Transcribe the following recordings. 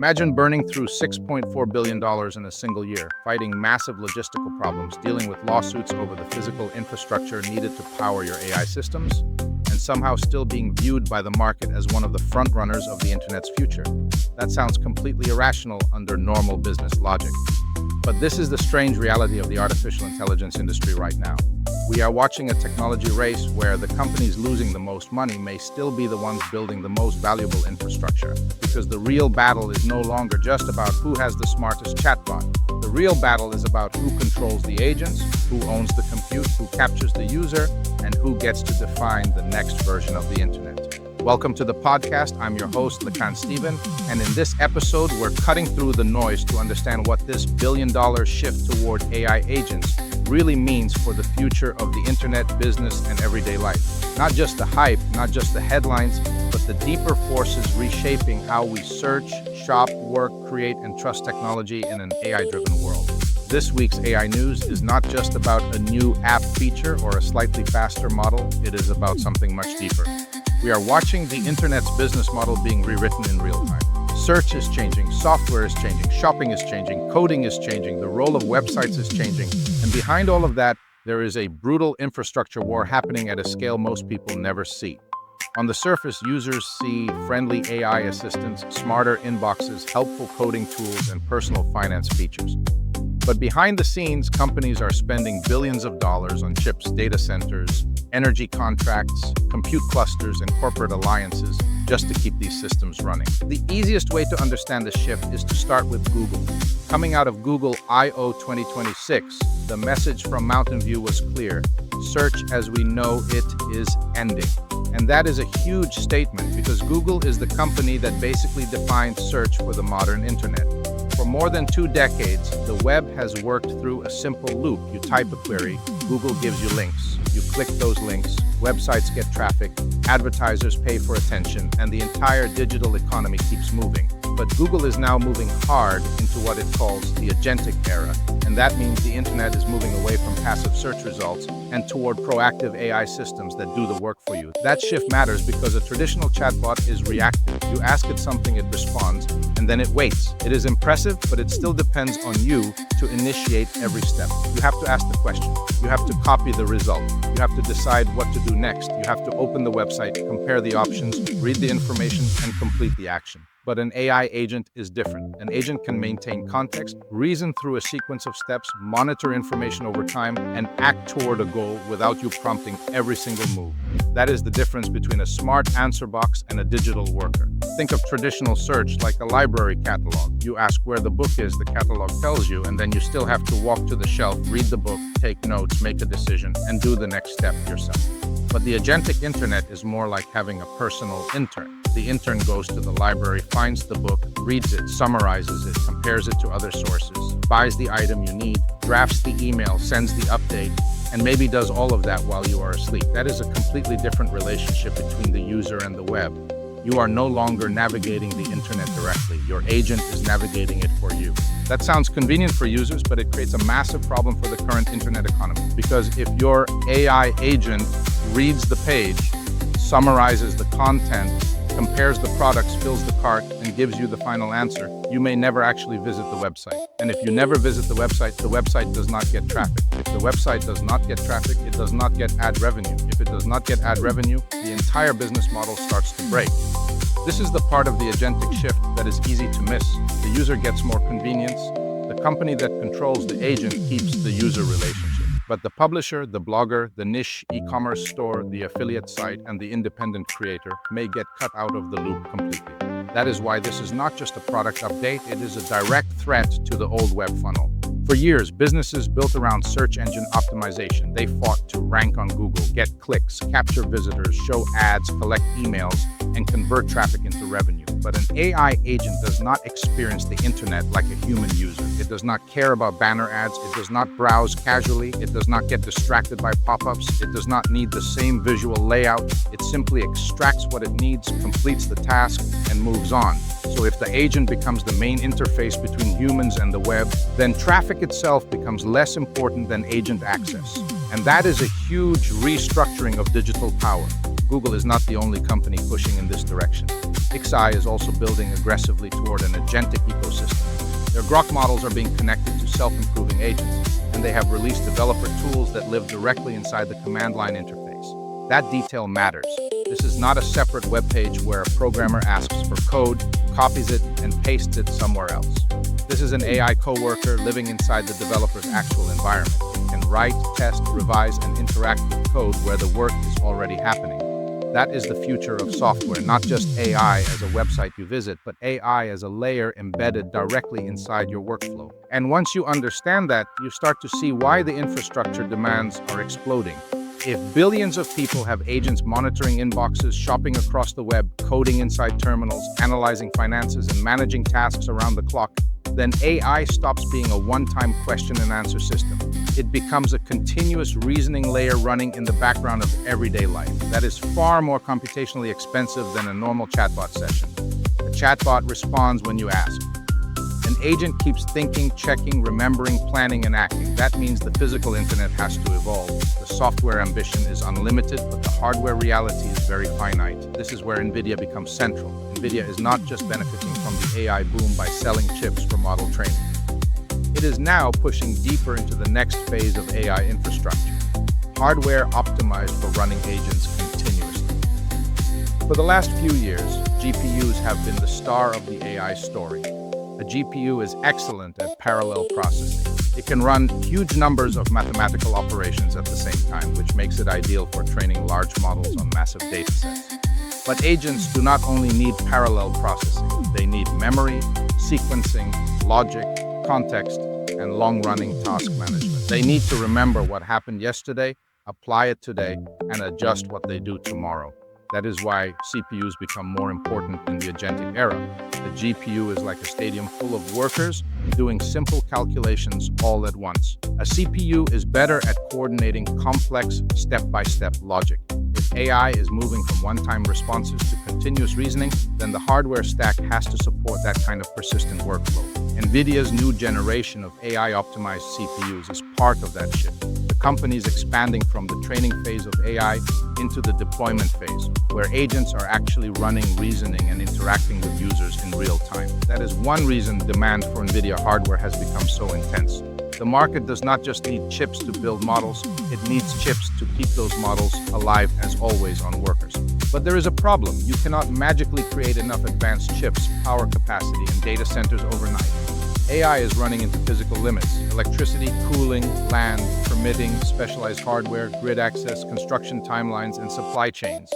Imagine burning through $6.4 billion in a single year, fighting massive logistical problems, dealing with lawsuits over the physical infrastructure needed to power your AI systems, and somehow still being viewed by the market as one of the frontrunners of the internet's future. That sounds completely irrational under normal business logic. But this is the strange reality of the artificial intelligence industry right now. We are watching a technology race where the companies losing the most money may still be the ones building the most valuable infrastructure, because the real battle is no longer just about who has the smartest chatbot. The real battle is about who controls the agents, who owns the compute, who captures the user, and who gets to define the next version of the internet. Welcome to the podcast. I'm your host, Lakan Steven, and in this episode, we're cutting through the noise to understand what this billion-dollar shift toward AI agents really means for the future of the internet, business, and everyday life. Not just the hype, not just the headlines, but the deeper forces reshaping how we search, shop, work, create, and trust technology in an AI-driven world. This week's AI news is not just about a new app feature or a slightly faster model. It is about something much deeper. We are watching the internet's business model being rewritten in real time. Search is changing, software is changing, shopping is changing, coding is changing, the role of websites is changing. And behind all of that, there is a brutal infrastructure war happening at a scale most people never see. On the surface, users see friendly AI assistants, smarter inboxes, helpful coding tools, and personal finance features. But behind the scenes, companies are spending billions of dollars on chips, data centers, energy contracts, compute clusters, and corporate alliances just to keep these systems running. The easiest way to understand the shift is to start with Google. Coming out of Google I/O 2026, the message from Mountain View was clear: search as we know it is ending. And that is a huge statement because Google is the company that basically defined search for the modern internet. For more than 2 decades, the web has worked through a simple loop. You type a query, Google gives you links. You click those links, websites get traffic, advertisers pay for attention, and the entire digital economy keeps moving. But Google is now moving hard into what it calls the agentic era, and that means the internet is moving away from passive search results and toward proactive AI systems that do the work for you. That shift matters because a traditional chatbot is reactive. You ask it something, it responds, and then it waits. It is impressive, but it still depends on you to initiate every step. You have to ask the question. You have to copy the result. You have to decide what to do next. You have to open the website, compare the options, read the information, and complete the action. But an AI agent is different. An agent can maintain context, reason through a sequence of steps, monitor information over time, and act toward a goal without you prompting every single move. That is the difference between a smart answer box and a digital worker. Think of traditional search like a library catalog. You ask where the book is, the catalog tells you, and then you still have to walk to the shelf, read the book, take notes, make a decision, and do the next step yourself. But the agentic internet is more like having a personal intern. The intern goes to the library, finds the book, reads it, summarizes it, compares it to other sources, buys the item you need, drafts the email, sends the update, and maybe does all of that while you are asleep. That is a completely different relationship between the user and the web. You are no longer navigating the internet directly. Your agent is navigating it for you. That sounds convenient for users, but it creates a massive problem for the current internet economy. Because if your AI agent reads the page, summarizes the content, compares the products, fills the cart, and gives you the final answer, you may never actually visit the website. And if you never visit the website does not get traffic. If the website does not get traffic, it does not get ad revenue. If it does not get ad revenue, the entire business model starts to break. This is the part of the agentic shift that is easy to miss. The user gets more convenience. The company that controls the agent keeps the user relationship. But the publisher, the blogger, the niche e-commerce store, the affiliate site, and the independent creator may get cut out of the loop completely. That is why this is not just a product update, it is a direct threat to the old web funnel. For years, businesses built around search engine optimization. They fought to rank on Google, get clicks, capture visitors, show ads, collect emails, and convert traffic into revenue. But an AI agent does not experience the internet like a human user. It does not care about banner ads. It does not browse casually. It does not get distracted by pop-ups. It does not need the same visual layout. It simply extracts what it needs, completes the task, and moves on. So if the agent becomes the main interface between humans and the web, then traffic itself becomes less important than agent access. And that is a huge restructuring of digital power. Google is not the only company pushing in this direction. XI is also building aggressively toward an agentic ecosystem. Their Grok models are being connected to self-improving agents, and they have released developer tools that live directly inside the command line interface. That detail matters. This is not a separate web page where a programmer asks for code, copies it, and pastes it somewhere else. This is an AI coworker living inside the developer's actual environment. It can write, test, revise, and interact with code where the work is already happening. That is the future of software, not just AI as a website you visit, but AI as a layer embedded directly inside your workflow. And once you understand that, you start to see why the infrastructure demands are exploding. If billions of people have agents monitoring inboxes, shopping across the web, coding inside terminals, analyzing finances, and managing tasks around the clock, then AI stops being a one-time question and answer system. It becomes a continuous reasoning layer running in the background of everyday life. That is far more computationally expensive than a normal chatbot session. A chatbot responds when you ask. An agent keeps thinking, checking, remembering, planning, and acting. That means the physical internet has to evolve. The software ambition is unlimited, but the hardware reality is very finite. This is where Nvidia becomes central. Nvidia is not just benefiting from the AI boom by selling chips for model training. It is now pushing deeper into the next phase of AI infrastructure. Hardware optimized for running agents continuously. For the last few years, GPUs have been the star of the AI story. A GPU is excellent at parallel processing. It can run huge numbers of mathematical operations at the same time, which makes it ideal for training large models on massive datasets. But agents do not only need parallel processing. They need memory, sequencing, logic, context, and long-running task management. They need to remember what happened yesterday, apply it today, and adjust what they do tomorrow. That is why CPUs become more important in the agentic era. The GPU is like a stadium full of workers doing simple calculations all at once. A CPU is better at coordinating complex step-by-step logic. If AI is moving from one-time responses to continuous reasoning, then the hardware stack has to support that kind of persistent workflow. Nvidia's new generation of AI-optimized CPUs is part of that shift. The company is expanding from the training phase of AI into the deployment phase, where agents are actually running, reasoning, and interacting with users in real time. That is one reason demand for Nvidia hardware has become so intense. The market does not just need chips to build models, it needs chips to keep those models alive as always-on workers. But there is a problem. You cannot magically create enough advanced chips, power capacity, and data centers overnight. AI is running into physical limits: electricity, cooling, land, permitting, specialized hardware, grid access, construction timelines, and supply chains.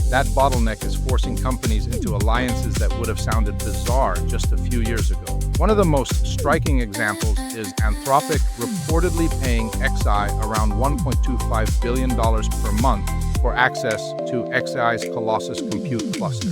That bottleneck is forcing companies into alliances that would have sounded bizarre just a few years ago. One of the most striking examples is Anthropic reportedly paying XI around $1.25 billion per month for access to XI's Colossus compute cluster.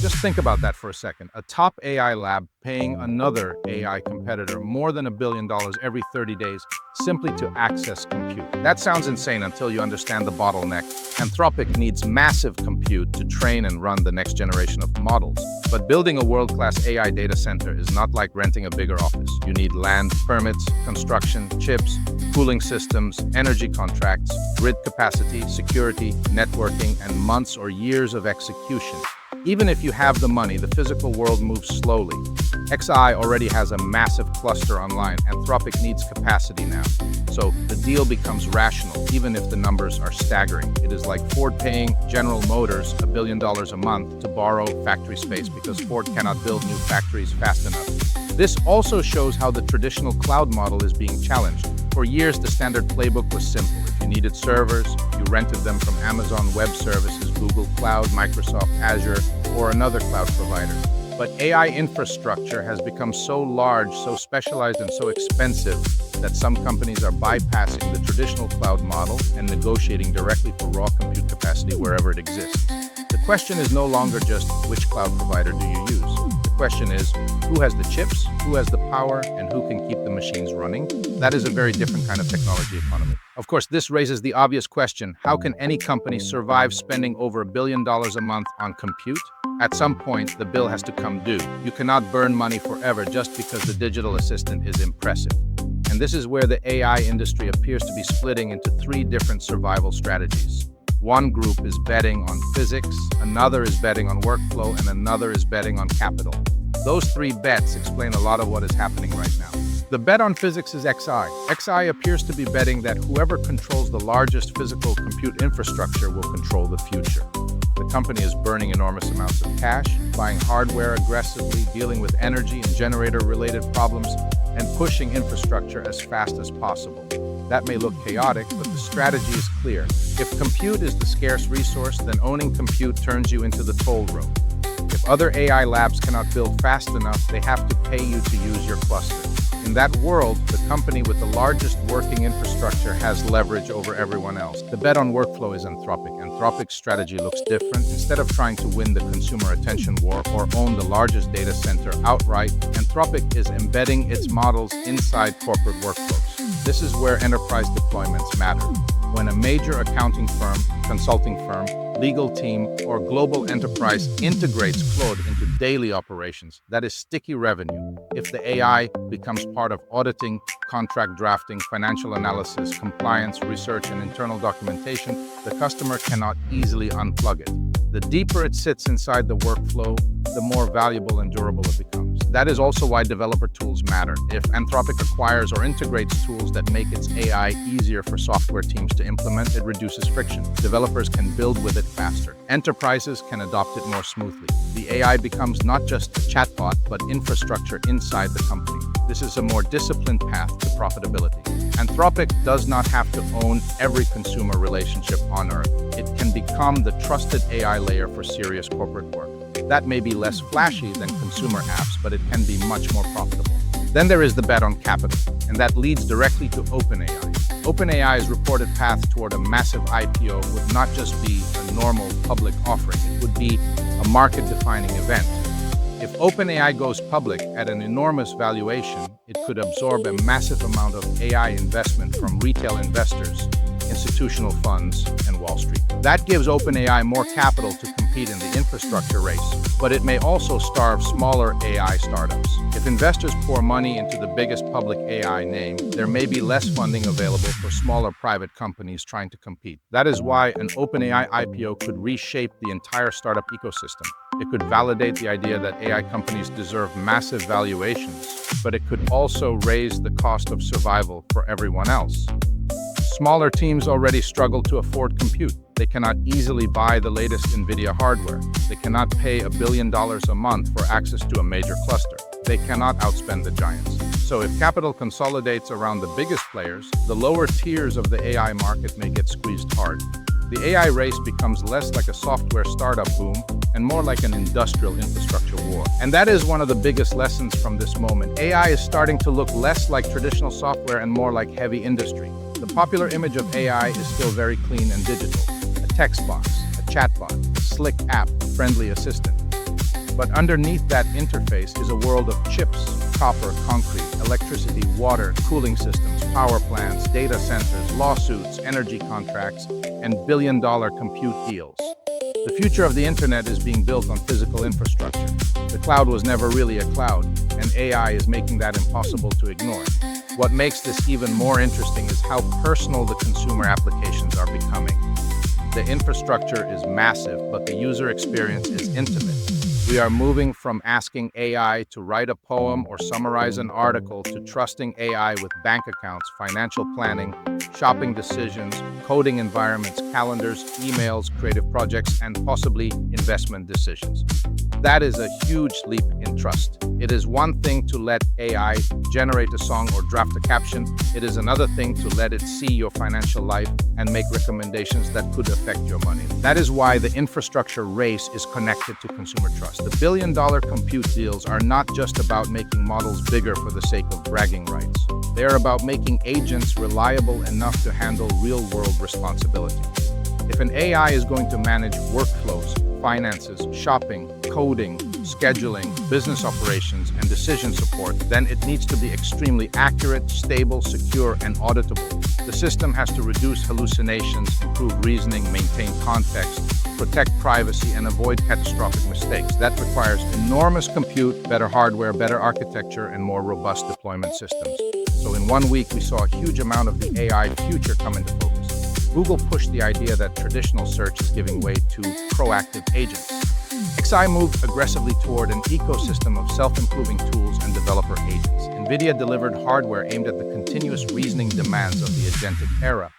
Just think about that for a second. A top AI lab paying another AI competitor more than $1 billion every 30 days simply to access compute. That sounds insane until you understand the bottleneck. Anthropic needs massive compute to train and run the next generation of models. But building a world-class AI data center is not like renting a bigger office. You need land, permits, construction, chips, cooling systems, energy contracts, grid capacity, security, networking, and months or years of execution. Even if you have the money, the physical world moves slowly. XI already has a massive cluster online. Anthropic needs capacity now. So the deal becomes rational, even if the numbers are staggering. It is like Ford paying General Motors $1 billion a month to borrow factory space because Ford cannot build new factories fast enough. This also shows how the traditional cloud model is being challenged. For years, the standard playbook was simple. If you needed servers, you rented them from Amazon Web Services, Google Cloud, Microsoft Azure, or another cloud provider. But AI infrastructure has become so large, so specialized, and so expensive that some companies are bypassing the traditional cloud model and negotiating directly for raw compute capacity wherever it exists. The question is no longer just which cloud provider do you use. The question is, who has the chips, who has the power, and who can keep the machines running? That is a very different kind of technology economy. Of course, this raises the obvious question: how can any company survive spending over $1 billion a month on compute? At some point, the bill has to come due. You cannot burn money forever just because the digital assistant is impressive. And this is where the AI industry appears to be splitting into three different survival strategies. One group is betting on physics, another is betting on workflow, and another is betting on capital. Those three bets explain a lot of what is happening right now. The bet on physics is XI. XI appears to be betting that whoever controls the largest physical compute infrastructure will control the future. The company is burning enormous amounts of cash, buying hardware aggressively, dealing with energy and generator-related problems, and pushing infrastructure as fast as possible. That may look chaotic, but the strategy is clear. If compute is the scarce resource, then owning compute turns you into the toll road. If other AI labs cannot build fast enough, they have to pay you to use your cluster. In that world, the company with the largest working infrastructure has leverage over everyone else. The bet on workflow is Anthropic. Anthropic's strategy looks different. Instead of trying to win the consumer attention war or own the largest data center outright, Anthropic is embedding its models inside corporate workflows. This is where enterprise deployments matter. When a major accounting firm, consulting firm, legal team, or global enterprise integrates Claude into daily operations, that is sticky revenue. If the AI becomes part of auditing, contract drafting, financial analysis, compliance, research, and internal documentation, the customer cannot easily unplug it. The deeper it sits inside the workflow, the more valuable and durable it becomes. That is also why developer tools matter. If Anthropic acquires or integrates tools that make its AI easier for software teams to implement, it reduces friction. Developers can build with it faster. Enterprises can adopt it more smoothly. The AI becomes not just a chatbot, but infrastructure inside the company. This is a more disciplined path to profitability. Anthropic does not have to own every consumer relationship on Earth. It can become the trusted AI layer for serious corporate work. That may be less flashy than consumer apps, but it can be much more profitable. Then there is the bet on capital, and that leads directly to OpenAI. OpenAI's reported path toward a massive IPO would not just be a normal public offering, it would be a market-defining event. If OpenAI goes public at an enormous valuation, it could absorb a massive amount of AI investment from retail investors, institutional funds, and Wall Street. That gives OpenAI more capital to compete in the infrastructure race, but it may also starve smaller AI startups. If investors pour money into the biggest public AI name, there may be less funding available for smaller private companies trying to compete. That is why an OpenAI IPO could reshape the entire startup ecosystem. It could validate the idea that AI companies deserve massive valuations, but it could also raise the cost of survival for everyone else. Smaller teams already struggle to afford compute. They cannot easily buy the latest Nvidia hardware. They cannot pay $1 billion a month for access to a major cluster. They cannot outspend the giants. So if capital consolidates around the biggest players, the lower tiers of the AI market may get squeezed hard. The AI race becomes less like a software startup boom and more like an industrial infrastructure war. And that is one of the biggest lessons from this moment. AI is starting to look less like traditional software and more like heavy industry. The popular image of AI is still very clean and digital. A text box, a chatbot, a slick app, a friendly assistant. But underneath that interface is a world of chips, copper, concrete, electricity, water, cooling systems, power plants, data centers, lawsuits, energy contracts, and billion-dollar compute deals. The future of the internet is being built on physical infrastructure. The cloud was never really a cloud, and AI is making that impossible to ignore. What makes this even more interesting is how personal the consumer applications are becoming. The infrastructure is massive, but the user experience is intimate. We are moving from asking AI to write a poem or summarize an article to trusting AI with bank accounts, financial planning, shopping decisions, coding environments, calendars, emails, creative projects, and possibly investment decisions. That is a huge leap in trust. It is one thing to let AI generate a song or draft a caption. It is another thing to let it see your financial life and make recommendations that could affect your money. That is why the infrastructure race is connected to consumer trust. The billion-dollar compute deals are not just about making models bigger for the sake of bragging rights. They are about making agents reliable enough to handle real-world responsibility. If an AI is going to manage workflows, finances, shopping, coding, scheduling, business operations, and decision support, then it needs to be extremely accurate, stable, secure, and auditable. The system has to reduce hallucinations, improve reasoning, maintain context, protect privacy, and avoid catastrophic mistakes. That requires enormous compute, better hardware, better architecture, and more robust deployment systems. So in 1 week, we saw a huge amount of the AI future come into focus. Google pushed the idea that traditional search is giving way to proactive agents. XI moved aggressively toward an ecosystem of self-improving tools and developer agents. Nvidia delivered hardware aimed at the continuous reasoning demands of the agentic era.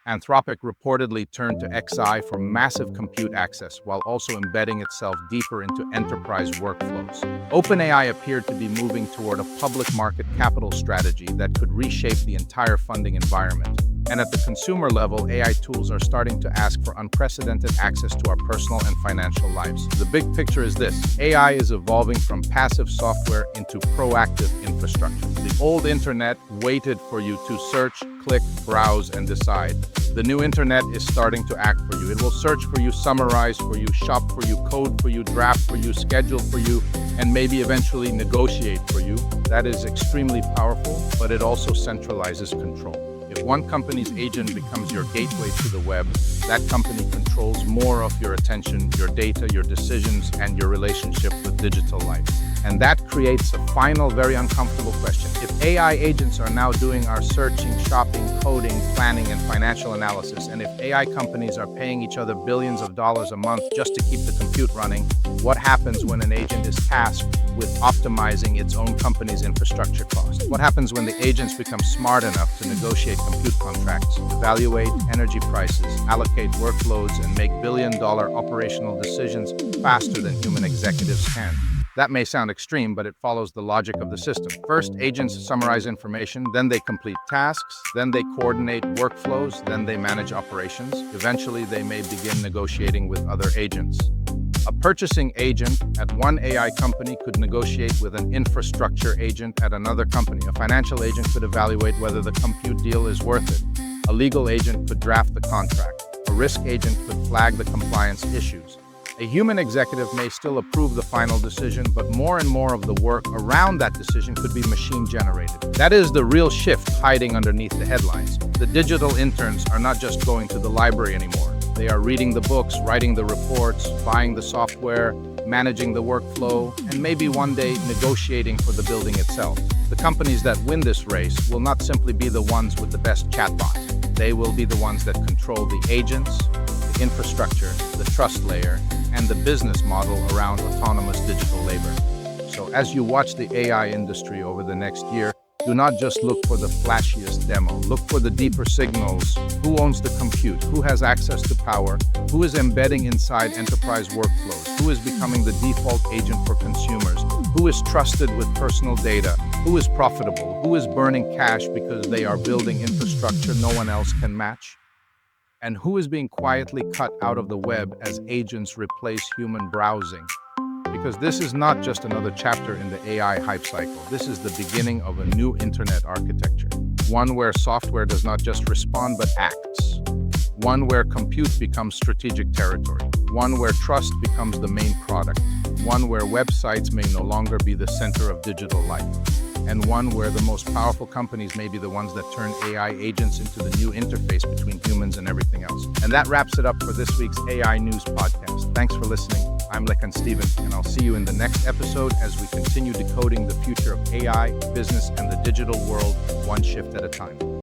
Anthropic reportedly turned to XI for massive compute access while also embedding itself deeper into enterprise workflows. OpenAI appeared to be moving toward a public market capital strategy that could reshape the entire funding environment. And at the consumer level, AI tools are starting to ask for unprecedented access to our personal and financial lives. The big picture is this: AI is evolving from passive software into proactive infrastructure. The old internet waited for you to search, click, browse, and decide. The new internet is starting to act for you. It will search for you, summarize for you, shop for you, code for you, draft for you, schedule for you, and maybe eventually negotiate for you. That is extremely powerful, but it also centralizes control. If one company's agent becomes your gateway to the web, that company controls more of your attention, your data, your decisions, and your relationship with digital life. And that creates a final, very uncomfortable question. If AI agents are now doing our searching, shopping, coding, planning, and financial analysis, and if AI companies are paying each other billions of dollars a month just to keep the compute running, what happens when an agent is tasked with optimizing its own company's infrastructure cost? What happens when the agents become smart enough to negotiate compute contracts, evaluate energy prices, allocate workloads, and make billion-dollar operational decisions faster than human executives can? That may sound extreme, but it follows the logic of the system. First, agents summarize information, then they complete tasks, then they coordinate workflows, then they manage operations. Eventually, they may begin negotiating with other agents. A purchasing agent at one AI company could negotiate with an infrastructure agent at another company. A financial agent could evaluate whether the compute deal is worth it. A legal agent could draft the contract. A risk agent could flag the compliance issues. A human executive may still approve the final decision, but more and more of the work around that decision could be machine-generated. That is the real shift hiding underneath the headlines. The digital interns are not just going to the library anymore. They are reading the books, writing the reports, buying the software, managing the workflow, and maybe one day negotiating for the building itself. The companies that win this race will not simply be the ones with the best chatbot. They will be the ones that control the agents, the infrastructure, the trust layer, and the business model around autonomous digital labor. So as you watch the AI industry over the next year, do not just look for the flashiest demo. Look for the deeper signals. Who owns the compute? Who has access to power? Who is embedding inside enterprise workflows? Who is becoming the default agent for consumers? Who is trusted with personal data? Who is profitable? Who is burning cash because they are building infrastructure no one else can match? And who is being quietly cut out of the web as agents replace human browsing? Because this is not just another chapter in the AI hype cycle. This is the beginning of a new internet architecture. One where software does not just respond but acts. One where compute becomes strategic territory. One where trust becomes the main product. One where websites may no longer be the center of digital life. And one where the most powerful companies may be the ones that turn AI agents into the new interface between humans and everything else. And that wraps it up for this week's AI News Podcast. Thanks for listening. I'm Lekan Steven, and I'll see you in the next episode as we continue decoding the future of AI, business, and the digital world, one shift at a time.